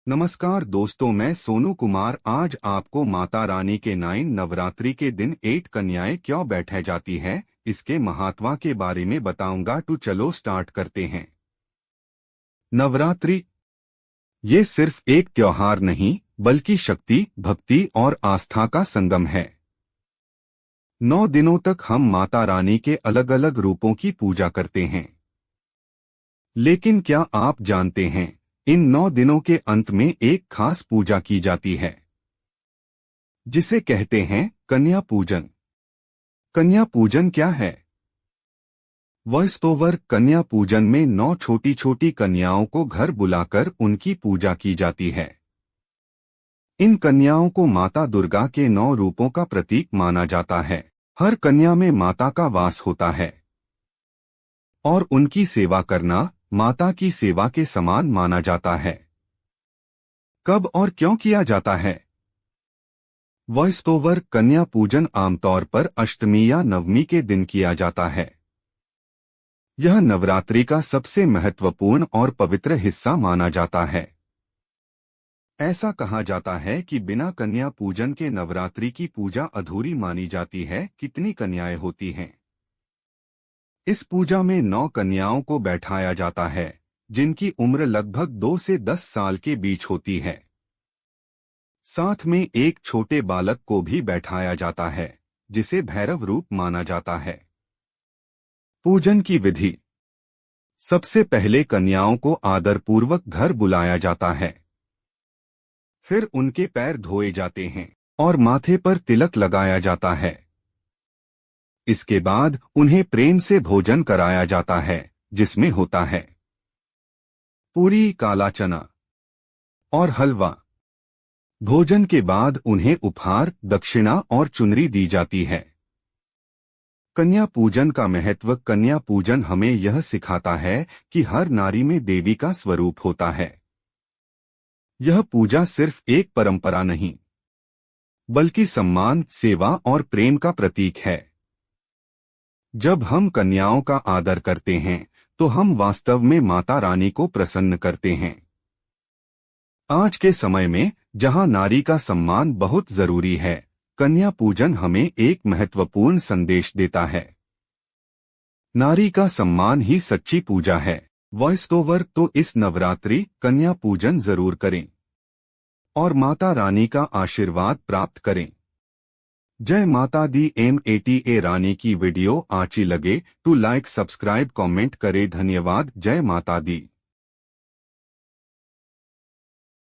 नमस्कार दोस्तों, मैं सोनू कुमार आज आपको माता रानी के 9 नवरात्रि के दिन 8 कन्याएं क्यों बैठाई जाती है इसके महत्व के बारे में बताऊंगा। तो चलो स्टार्ट करते हैं। नवरात्रि ये सिर्फ एक त्योहार नहीं बल्कि शक्ति, भक्ति और आस्था का संगम है। 9 दिनों तक हम माता रानी के अलग अलग रूपों की पूजा करते हैं। लेकिन क्या आप जानते हैं, इन 9 दिनों के अंत में एक खास पूजा की जाती है जिसे कहते हैं कन्या पूजन। कन्या पूजन क्या है? Voice over. कन्या पूजन में 9 छोटी छोटी कन्याओं को घर बुलाकर उनकी पूजा की जाती है। इन कन्याओं को माता दुर्गा के 9 रूपों का प्रतीक माना जाता है। हर कन्या में माता का वास होता है और उनकी सेवा करना माता की सेवा के समान माना जाता है। कब और क्यों किया जाता है? Voice over. कन्या पूजन आमतौर पर अष्टमी या नवमी के दिन किया जाता है। यह नवरात्रि का सबसे महत्वपूर्ण और पवित्र हिस्सा माना जाता है। ऐसा कहा जाता है कि बिना कन्या पूजन के नवरात्रि की पूजा अधूरी मानी जाती है। कितनी कन्याएं होती हैं? इस पूजा में 9 कन्याओं को बैठाया जाता है जिनकी उम्र लगभग 2 से 10 साल के बीच होती है। साथ में एक छोटे बालक को भी बैठाया जाता है जिसे भैरव रूप माना जाता है। पूजन की विधि। सबसे पहले कन्याओं को आदरपूर्वक घर बुलाया जाता है। फिर उनके पैर धोए जाते हैं और माथे पर तिलक लगाया जाता है। इसके बाद उन्हें प्रेम से भोजन कराया जाता है जिसमें होता है पूरी, काला चना और हलवा। भोजन के बाद उन्हें उपहार, दक्षिणा और चुनरी दी जाती है। कन्या पूजन का महत्व। कन्या पूजन हमें यह सिखाता है कि हर नारी में देवी का स्वरूप होता है। यह पूजा सिर्फ एक परंपरा नहीं बल्कि सम्मान, सेवा और प्रेम का प्रतीक है। जब हम कन्याओं का आदर करते हैं तो हम वास्तव में माता रानी को प्रसन्न करते हैं। आज के समय में जहां नारी का सम्मान बहुत जरूरी है, कन्या पूजन हमें एक महत्वपूर्ण संदेश देता है। नारी का सम्मान ही सच्ची पूजा है। Voice over. तो इस नवरात्रि कन्या पूजन जरूर करें और माता रानी का आशीर्वाद प्राप्त करें। जय माता दी। MATA रानी की वीडियो अच्छी लगे तो लाइक, सब्सक्राइब, कमेंट करें। धन्यवाद। जय माता दी।